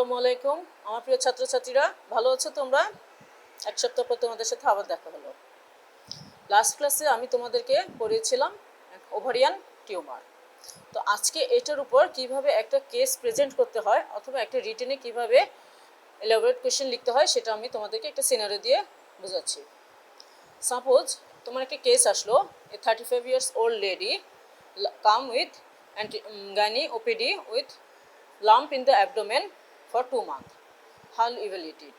আসসালামু আলাইকুম আমার প্রিয় ছাত্রছাত্রীরা, ভালো আছো তোমরা? এক সপ্তাহ পর তোমাদের সাথে আবার দেখা হলো। লাস্ট ক্লাসে আমি তোমাদেরকে পড়িয়েছিলাম ওভারিয়ান টিউমার। তো আজকে এটার উপর কিভাবে একটা কেস প্রেজেন্ট করতে হয় অথবা একটা রিটেনে কিভাবে এলাবোরেট কোয়েশ্চেন লিখতে হয় সেটা আমি তোমাদেরকে একটা সিনারিও দিয়ে বোঝাচ্ছি। সাপোজ তোমার একটা কেস আসলো, এ 35 years old lady come with gynae OPD with lump in the abdomen for 2 months. How evaluate it?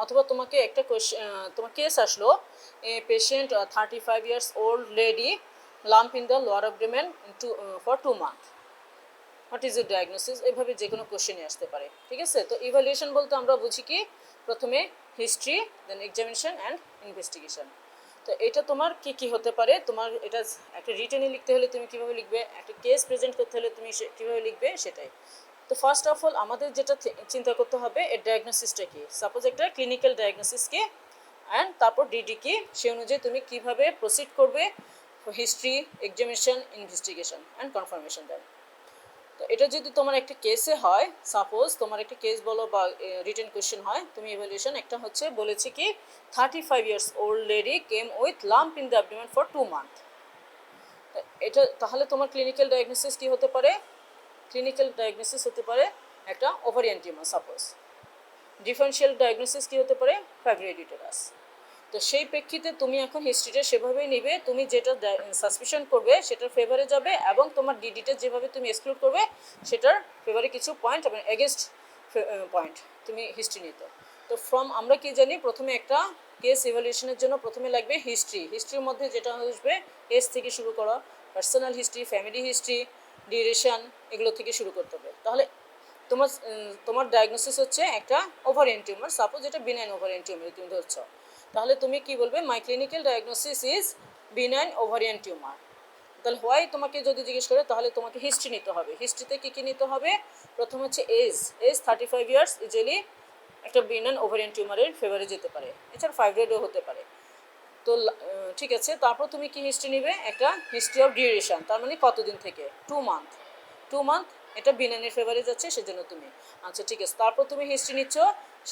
অথবা তোমাকে একটা তোমার কেস আসলো, a patient 35 years old lady lump in the lower abdomen for 2 months. What is your diagnosis? এভাবে যে কোনো কোশ্চেনই আসতে পারে, ঠিক আছে? তো ইভ্যালুয়েশন বলতে আমরা বুঝি কি, প্রথমে history, then examination and investigation. তো এটা তোমার কি কি হতে পারে, তোমার এটা একটা রিটেনে লিখতে হলে তুমি কীভাবে লিখবে, একটা কেস প্রেজেন্ট করতে হলে তুমি কীভাবে লিখবে সেটাই। তো ফার্স্ট অফ অল আমাদের যেটা চিন্তা করতে হবে, এর ডায়াগনোসিসটা কি। সাপোজ একটা ক্লিনিক্যাল ডায়াগনোসিস কি, অ্যান্ড তারপর ডিডি কি, সে অনুযায়ী তুমি কীভাবে প্রসিড করবে history, examination, investigation and confirmation then. তো এটা যদি তোমার একটা কেসে হয়, সাপোজ তোমার একটা কেস বলো বা রিটেন কোয়েশ্চেন হয়, তুমি ইভ্যালুয়েশন একটা হচ্ছে বলেছি কি 35 years old lady came with lump in the abdomen for 2 months। এটা তাহলে তোমার ক্লিনিক্যাল ডায়াগনোসিস কি হতে পারে? ক্লিনিক্যাল ডায়াগনোসিস হতে পারে একটা ovarian tumour. Suppose differential diagnosis কি হতে পারে? Fibroid uterus. তো সেই প্রেক্ষিতে তুমি এখন হিস্ট্রিটা সেভাবেই নিবে, তুমি যেটা সাসপিশন করবে সেটার ফেভারে যাবে, এবং তোমার ডিডিটা যেভাবে তুমি এক্সক্লুড করবে সেটার ফেভারে কিছু পয়েন্ট এবং এগেনস্ট পয়েন্ট তুমি হিস্ট্রি নিতে। তো ফ্রম আমরা কি জানি, প্রথমে একটা কেস ইভ্যালুয়েশনের জন্য প্রথমে লাগবে হিস্ট্রি। হিস্ট্রির মধ্যে যেটা আসবে এজ থেকে শুরু করা, personal history, family history, duration, এগুলো থেকে শুরু করতে হবে। তাহলে তোমার ডায়াগনোসিস হচ্ছে একটা ওভারিয়ান টিউমার, সাপোজ এটা বিনাইন ওভারিয়ান টিউমার তুমি ধরছো, তাহলে তুমি কি বলবে, my clinical diagnosis is benign ovarian tumour. তাহলে হোয়াই তোমাকে যদি জিজ্ঞেস করে তাহলে তোমাকে হিস্ট্রি নিতে হবে। হিস্ট্রিতে কী কী নিতে হবে? প্রথম হচ্ছে এজ 35 years ইউজুয়ালি একটা বিনাইন ওভারিয়ান টিউমারের ফেভারে যেতে পারে, এছাড়া ফাইব্রয়েডও হতে পারে। তো ঠিক আছে, তারপর তুমি কি হিস্ট্রি নিবে? একটা হিস্ট্রি অফ ডিউরেশন, তার মানে কতদিন থেকে, 2 months। 2 months এটা বিনাইনের ফেভারে যাচ্ছে, সেজন্য তুমি আচ্ছা ঠিক আছে। তারপর তুমি হিস্ট্রি নিচ্ছ,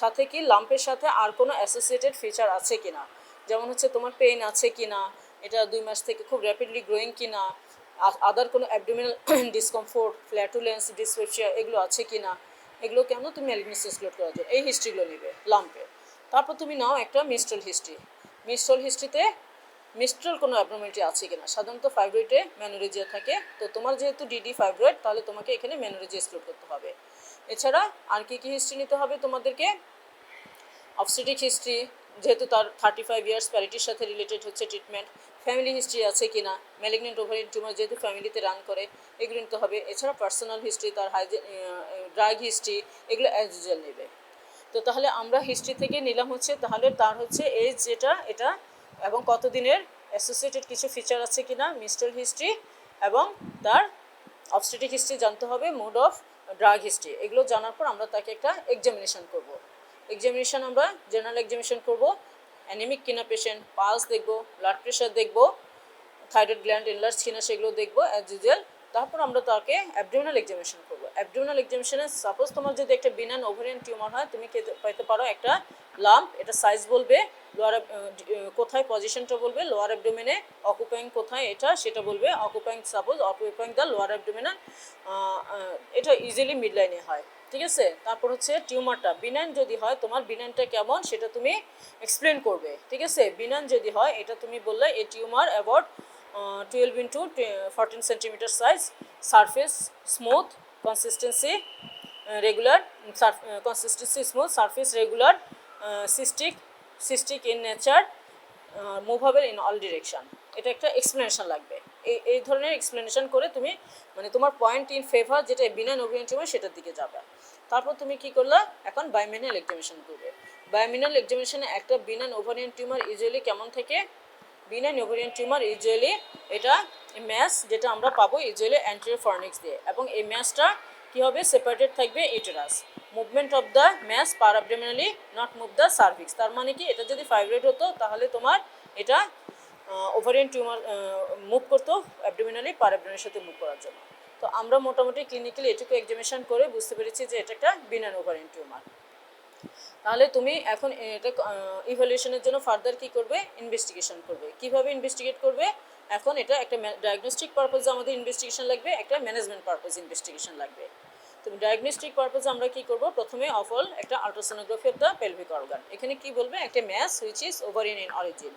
সাথে কি লাম্পের সাথে আর কোনো অ্যাসোসিয়েটেড ফিচার আছে কি না, যেমন হচ্ছে তোমার পেইন আছে কি না, এটা 2 মাস থেকে খুব র্যাপিডলি গ্রোয়িং কি না, আদার কোনো অ্যাবডোমিনাল ডিসকমফোর্ট, ফ্ল্যাটুলেন্স, ডিসপেপসিয়া এগুলো আছে কি না, এগুলো কেন তুমি ম্যালিগনেন্সি এক্সক্লুড করার জন্য এই হিস্ট্রিগুলো নেবে লাম্পে। তারপর তুমি নাও একটা মিস্ট্রাল হিস্ট্রি। মিস্ট্রাল হিস্ট্রিতে মিস্ট্রাল কোনো অ্যাবনর্মালিটি আছে কিনা, সাধারণত ফাইব্রয়েডে ম্যানোরেজিয়া থাকে, তো তোমার যেহেতু ডিডি ফাইব্রয়েড তাহলে তোমাকে এখানে ম্যানোরেজিয়া এক্সক্লুড করতে হবে। এছাড়া আর কি কি হিস্ট্রি নিতে হবে তোমাদেরকে? অবস্টেট্রিক হিস্ট্রি, যেহেতু তার 35 years প্যারিটির সাথে রিলেটেড হচ্ছে ট্রিটমেন্ট। ফ্যামিলি হিস্ট্রি আছে কিনা, ম্যালিগনেন্ট ওভারিয়ান টিউমার যেহেতু ফ্যামিলিতে রান করে, এগুলো নিতে হবে। এছাড়া পার্সোনাল হিস্ট্রি, তার ড্রাগ হিস্ট্রি, এগুলো অ্যাজ ইউজুয়াল নেবে। তো তাহলে আমরা হিস্ট্রি থেকে নিলাম হচ্ছে, তাহলে তার হচ্ছে এজ যেটা এটা, এবং কতদিনের অ্যাসোসিয়েটেড কিছু ফিচার আছে কিনা, মিস্ট্রাল হিস্ট্রি, এবং তার অবস্টেট্রিক হিস্ট্রি জানতে হবে, মোড অফ ড্রাগ হিস্ট্রি। এগুলো জানার পর আমরা তাকে একটা এক্সামিনেশন করব। এক্সামিনেশন আমরা জেনারেল এক্সামিনেশন করব, অ্যানিমিক কিনা পেশেন্ট, পালস দেখব, ব্লাড প্রেশার দেখব, থাইরয়েড গ্ল্যান্ড এনলার্জ কিনা সেগুলো দেখবো অ্যাজ ইউজুয়াল। তারপর আমরা তাকে অ্যাবডোমিনাল এক্সামিনেশন করবো। অ্যাবডোমিনাল এক্সামিনেশনে সাপোজ তোমার যদি একটা বিনাইন ওভারিয়ান টিউমার হয়, তুমি পেতে পারো একটা লাম্প, এটা সাইজ বলবে, লোয়ার কোথায় পজিশনটা বলবে, লোয়ার অ্যাবডোমেনে অকুপাইং কোথায় এটা সেটা বলবে, occupying suppose occupying the lower abdominal, এটা ইজিলি মিড লাইনে হয়, ঠিক আছে। তারপর হচ্ছে টিউমারটা বিনাইন যদি হয়, তোমার বিনাইনটা কেমন সেটা তুমি এক্সপ্লেন করবে, ঠিক আছে। বিনাইন যদি হয় এটা তুমি বললে এই tumour about 12 into 14 centimeter size, surface smooth, consistency regular, consistency smooth, surface regular, cystic in nature, movable in all direction। এটা একটা এক্সপ্লেনেশন লাগবে। এই ধরনের এক্সপ্লেনেশন করে তুমি মানে তোমার পয়েন্ট ইন ফেভার যেটা বিনাইন ওভারিয়ান টিউমার সেটার দিকে যাবে। তারপর তুমি কি করলা, এখন বায়োমিনাল এক্সামিনেশন করবে। বায়োমিনাল এক্সামিনেশনে একটা বিনাইন ওভারিয়ান টিউমার ইউজুয়ালি কেমন থেকে, বিনাইন ওভারিয়ান টিউমার ইউজুয়ালি এটা ম্যাস যেটা আমরা পাবো ইউজুয়ালি অ্যান্টেরিয়র ফর্নিক্স দিয়ে, এবং এই ম্যাসটা কী হবে, সেপারেটেড থাকবে uterus. Movement of the mass per abdominally, not move the cervix. তার মানে কি, এটা যদি ফাইব্রয়েড হতো তাহলে তোমার এটা ওভারিয়ান টিউমার মুভ করতো অ্যাবডোমিনালি পার অ্যাবডোমিনের সাথে মুভ করার জন্য। তো আমরা মোটামুটি ক্লিনিক্যালি এটুকু এক্সামিনেশন করে বুঝতে পেরেছি যে এটা একটা বিনাইন ওভারিয়ান টিউমার। তাহলে তুমি এখন এটা ইভ্যালুয়েশনের জন্য ফার্দার কি করবে, ইনভেস্টিগেশন করবে। কিভাবে ইনভেস্টিগেট করবে, এখন এটা একটা ডায়াগনস্টিক পারপাসে আমাদের ইনভেস্টিগেশন লাগবে, একটা ম্যানেজমেন্ট পারপাস ইনভেস্টিগেশন লাগবে। তো ডায়াগনস্টিক পারপাসে আমরা কি করব, প্রথমে অফ অল একটা ultrasonography of the pelvic organ. এখানে কি বলবে, একটা mass which is ovarian in origin.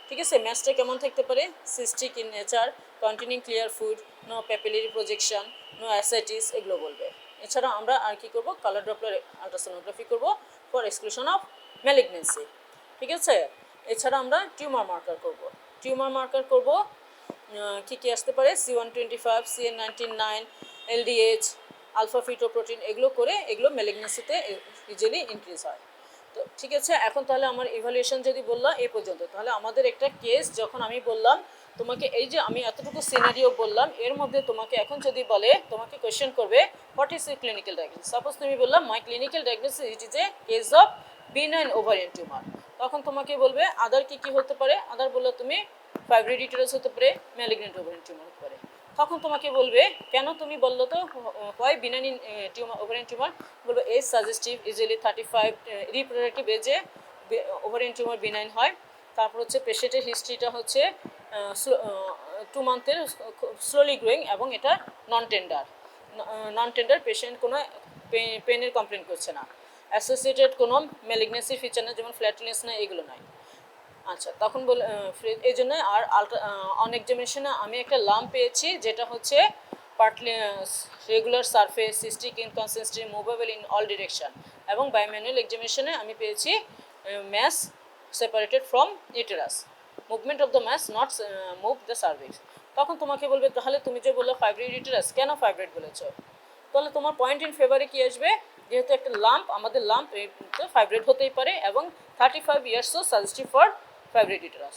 ঠিক আছে, ম্যাসটা কেমন থাকতে পারে, cystic in nature, containing clear fluid, no papillary projection, no ascites, এগুলো বলবে। এছাড়া আমরা আর কি করব, কালার ডপলার আল্ট্রাসোনোগ্রাফি করব ফর এক্সক্লুশন অফ ম্যালিগনেন্সি। ঠিক আছে, এছাড়া আমরা টিউমার মার্কার করব। টিউমার মার্কার করব কী কী আসতে পারে, C125, CA19-9, LDH, alpha fetoprotein, এগুলো করে এগুলো ম্যালিগনেন্সিতে ইজিলি ইনক্রিজ হয়। তো ঠিক আছে, এখন তাহলে আমার ইভ্যালুয়েশন যদি বললাম এই পর্যন্ত, তাহলে আমাদের একটা কেস যখন আমি বললাম তোমাকে, এই যে আমি এতটুকু সিনারিও বললাম, এর মধ্যে তোমাকে এখন যদি বলে, তোমাকে কোয়েশ্চেন করবে what is your clinical diagnosis. Suppose তুমি বললাম my clinical diagnosis it is a case of benign ovarian tumour, তখন তোমাকে বলবে আদার কি কি হতে পারে, আদার বললে তুমি ফাইব্রয়েড ইউটেরাস হতে পারে, ম্যালিগনেন্ট ওভারিয়ান টিউমার হতে পারে। তখন তোমাকে বলবে কেন তুমি বললো তো why benign tumour ovarian tumour, বলবে এজ সাজেস্টিভ, ইজিলি 35 রিপ্রোডাক্টিভ এজে ওভারিয়ান টিউমার বিনাইন হয়। তারপর হচ্ছে পেশেন্টের হিস্ট্রিটা হচ্ছে 2 মান্থের স্লোলি গ্রোয়িং এবং এটা নন টেন্ডার পেশেন্ট কোনো পেনের কমপ্লেন করছে না, অ্যাসোসিয়েটেড কোনো ম্যালিগনেন্সি ফিচার না, যেমন ফ্ল্যাটুলেন্স না, এগুলো নাই। আচ্ছা, তখন বলে এই জন্য আর অন এক্সামিনেশনে আমি একটা লাম পেয়েছি যেটা হচ্ছে partly regular surface, cystic in consistency, movable in all direction, এবং বায়োম্যানুয়াল এক্সামিনেশনে আমি পেয়েছি mass separated from uterus, movement of the mass not move the cervix. তখন তোমাকে বলবে তাহলে তুমি যে বললো ফাইব্রয়েড ইউটেরাস, কেন ফাইব্রয়েড বলেছো, তাহলে তোমার পয়েন্ট ইন ফেভারে কী আসবে, যেহেতু একটা লাম্প, আমাদের লাম্প ফাইব্রয়েড হতেই পারে এবং 35 ইয়ার্সও suggestive for fibroid uterus.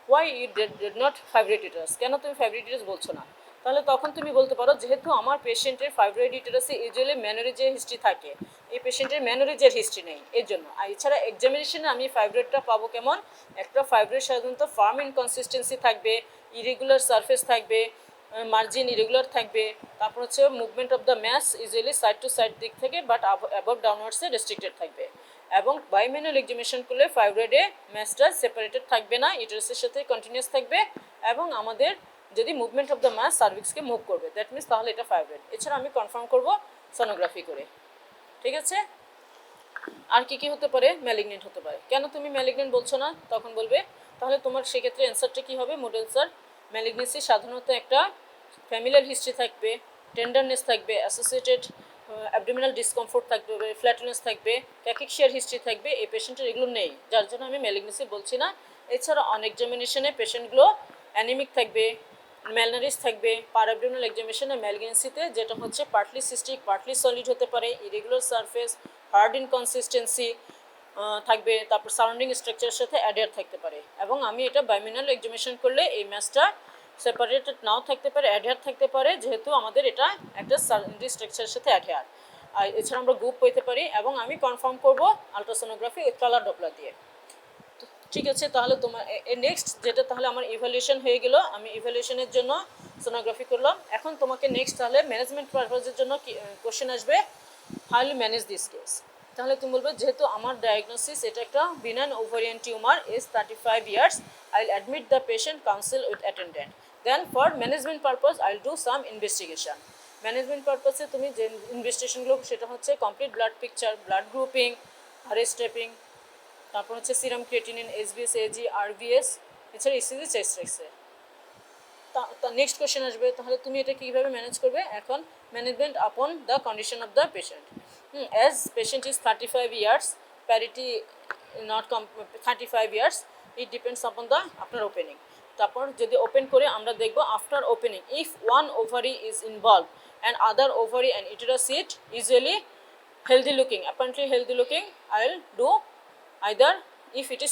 Why you did not fibroid uterus, কেন তুমি ফাইব্রয়েড ইউটেরাস বলছো না, তাহলে তখন তুমি বলতে পারো যেহেতু আমার পেশেন্টের ফাইব্রয়েড ইউটেরাসে ইউজুয়ালি ম্যানোরেজের হিস্ট্রি থাকে, এই পেশেন্টের ম্যানোরেজের হিস্ট্রি নেই, এর জন্য। আর এছাড়া এক্সামিনেশনে আমি ফাইব্রয়েডটা পাবো কেমন, একটা ফাইব্রয়েড সাধারণত ফার্ম ইনকনসিস্টেন্সি থাকবে, ইরেগুলার সারফেস থাকবে, মার্জিন ইরেগুলার থাকবে, তারপর হচ্ছে movement of the mass usually side to side দিক থেকে বাট অ্যাবভ ডাউনওয়ার্ডসে রেস্ট্রিক্টেড থাকবে, এবং বায়োম্যানুয়াল এক্সামিনেশন করলে ফাইব্রয়েডে ম্যাসটা সেপারেটেড থাকবে না, ইউটেরাসের সাথে কন্টিনিউয়াস থাকবে, এবং আমাদের যদি মুভমেন্ট অফ দ্য ম্যাস সার্ভিক্সকে মুভ করবে, দ্যাট মিনস তাহলে এটা ফাইব্রয়েড। এছাড়া আমি কনফার্ম করব সোনোগ্রাফি করে। ঠিক আছে, আর কি কি হতে পারে, ম্যালিগনেন্ট হতে পারে, কেন তুমি ম্যালিগনেন্ট বলছো না, তখন বলবে তাহলে তোমার সেক্ষেত্রে অ্যান্সারটা কী হবে, মোড অ্যান্সার, ম্যালিগনেন্সি সাধারণত একটা ফ্যামিলিয়ার হিস্ট্রি থাকবে, টেন্ডারনেস থাকবে, অ্যাসোসিয়েটেড অ্যাবডোমিনাল ডিসকমফোর্ট থাকবে, ফ্ল্যাটুলেন্স থাকবে, ক্যাকিক্সিয়ার হিস্ট্রি থাকবে, এই পেশেন্টের এগুলো নেই, যার জন্য আমি ম্যালিগনেন্সি বলছি না। এছাড়া অন এক্সামিনেশনে পেশেন্টগুলো অ্যানিমিক থাকবে, ম্যালনারিস থাকবে, পার অ্যাবডোমিনাল এক্সামিনেশনে ম্যালিগনেন্সিতে যেটা হচ্ছে পার্টলি সিস্টিক, পার্টলি সলিড হতে পারে, ইরেগুলার সারফেস, হার্ড ইনকনসিস্টেন্সি থাকবে, তারপর সারাউন্ডিং স্ট্রাকচারের সাথে অ্যাডার থাকতে পারে, এবং আমি এটা বায়োমিনাল এক্সামিনেশন করলে এই ম্যাসটা সেপারেটেড নাও থাকতে পারে, অ্যাডার থাকতে পারে, যেহেতু আমাদের এটা একটা সারাউন্ডিং স্ট্রাকচারের সাথে অ্যাডার। আর এছাড়া আমরা গ্রুপ পেতে পারি, এবং আমি কনফার্ম করব আলট্রাসোনোগ্রাফি উইথ কালার ডপলার দিয়ে। ঠিক আছে, তাহলে তোমার নেক্সট যেটা, তাহলে আমার ইভ্যালুয়েশন হয়ে গেল, আমি ইভ্যালুয়েশনের জন্য সোনোগ্রাফি করলাম। এখন তোমাকে নেক্সট তাহলে ম্যানেজমেন্ট পারপাসের জন্য কোশ্চেন আসবে, how will manage this case. তাহলে তুমি বলবে যেহেতু আমার ডায়াগনোসিস এটা একটা benign ovarian tumour, age 35 years, I will admit the patient, counsel with attendant, then for management purpose I will do some investigation. Management পারপাসে তুমি যে ইনভেস্টিগেশনগুলো সেটা হচ্ছে complete blood picture, blood grouping, RS tapping, তারপর হচ্ছে serum creatinine, SBS, AG, RBS, এছাড়া ECG, chest X-ray. Next question আসবে, তাহলে তুমি এটা কীভাবে ম্যানেজ করবে, এখন management upon the condition of the patient. As patient is 35 years, parity not 35 years, it depends upon the আপনার ওপেনিং। তারপর যদি ওপেন করে আমরা দেখব after opening if one ovary is involve and other ovary and uterus sit usually healthy looking, apparently healthy looking, I will do either if it is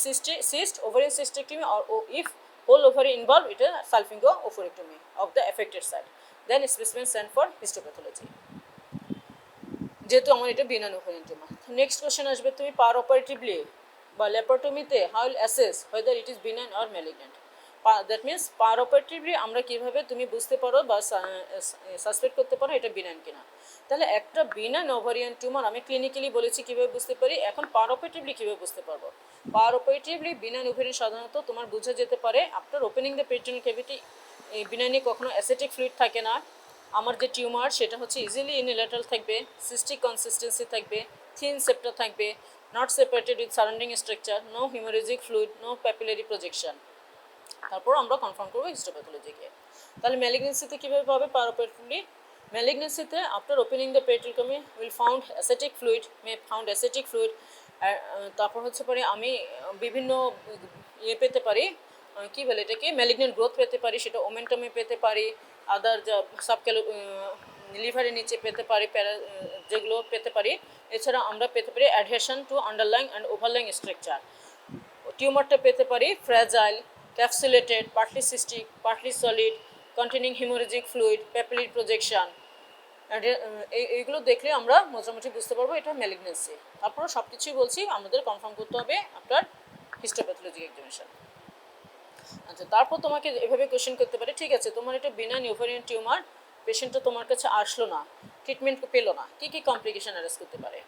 cyst ovarian cystectomy, or if whole ovary involved, it is salpingo oophorectomy of the affected side, then specimen sent for histopathology, যেহেতু আমার এটা benign ovarian tumour. Next question আসবে, তুমি per operatively বা ল্যাপারোটমিতে how will assess whether it is benign or malignant। That means peroperatively আমরা কীভাবে তুমি বুঝতে পারো বা সাসপেক্ট করতে পারো এটা বিনাইন কিনা। তাহলে একটা বিনাইন ওভারিয়ান টিউমার আমি ক্লিনিক্যালি বলেছি কীভাবে বুঝতে পারি, এখন পারোপেটিভলি কীভাবে বুঝতে পারবো। পারোপেটিভলি বিনাইন ওভারিয়ান সাধারণত তোমার বোঝা যেতে পারে after opening the peritoneal cavity. এই বিনাইনে কখনো অ্যাসিটিক ফ্লুইড থাকে না, আমার যে টিউমার সেটা হচ্ছে ইজিলি ইউনিল্যাটারাল থাকবে, সিস্টিক কনসিস্টেন্সি থাকবে, থিন সেপ্টা থাকবে, not separated with surrounding structure, no haemorrhagic fluid, no papillary projection. তারপর আমরা কনফার্ম করবো হিস্টোপ্যাথোলজিকে। তাহলে ম্যালিগনেন্সিতে কীভাবে পাবে পারোপেটিভলি, ম্যালিগনেন্সিতে after opening the peritoneal cavity will found ascitic fluid, ascitic fluid. তারপর হচ্ছে পরে আমি বিভিন্ন ইয়ে পেতে পারি, কী বলে এটাকে, ম্যালিগনেন্ট গ্রোথ পেতে পারি, সেটা ওমেন্টামে পেতে পারি, আদার যা সাবক্যালো লিভারের নিচে পেতে পারি, যেগুলো পেতে পারি। এছাড়া আমরা পেতে পারি adhesion to underlying and overlying structure. টিউমারটা পেতে পারি fragile, capsulated, partly cystic, partly solid, containing haemorrhagic fluid, papillary projection. এইগুলো দেখলে আমরা মোটামুটি বুঝতে পারবো এটা ম্যালিগনেন্সি। তারপর সব কিছুই বলছি আমাদের কনফার্ম করতে হবে আপনার হিস্টোপ্যাথোলজিক এক্সামিনেশন। আচ্ছা, তারপর তোমাকে এভাবে কোয়েশ্চেন করতে পারে, ঠিক আছে তোমার এটা বিনাইন ওভারিয়ান টিউমার, পেশেন্টটা তোমার কাছে আসলো না, ট্রিটমেন্ট পেলো না, কী কী কমপ্লিকেশন অ্যারেস্ট করতে পারে।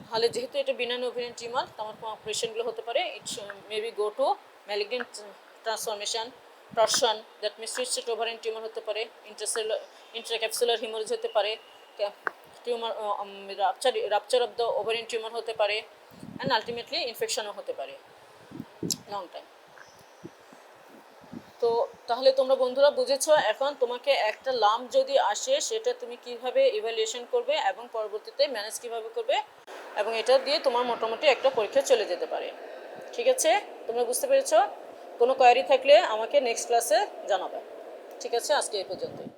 তাহলে যেহেতু এটা বিনাইন ওভারিয়ান টিউমার, তোমার অপারেশনগুলো হতে পারে it's maybe go to malignant transformation, torsion, that means twisted ovarian tumour হতে পারে, ইন্ট্রাক্যাপসুলার হিমোরেজ হতে পারে, tumour rupture of the ovarian tumour হতে পারে, অ্যান্ড আলটিমেটলি ইনফেকশনও হতে পারে লং টাইম। তো তাহলে তোমরা বন্ধুরা বুঝেছো, এখন তোমাকে একটা লাম্প যদি আসে সেটা তুমি কিভাবে ইভ্যালুয়েশন করবে এবং পরবর্তীতে ম্যানেজ কিভাবে করবে, এবং এটা দিয়ে তোমার মোটামুটি একটা পরীক্ষা চলে যেতে পারে। ঠিক আছে, তোমরা বুঝতে পেরেছো? কোনো কোয়ারি থাকলে আমাকে নেক্সট ক্লাসে জানাবে। ঠিক আছে, আজকে এই পর্যন্তই।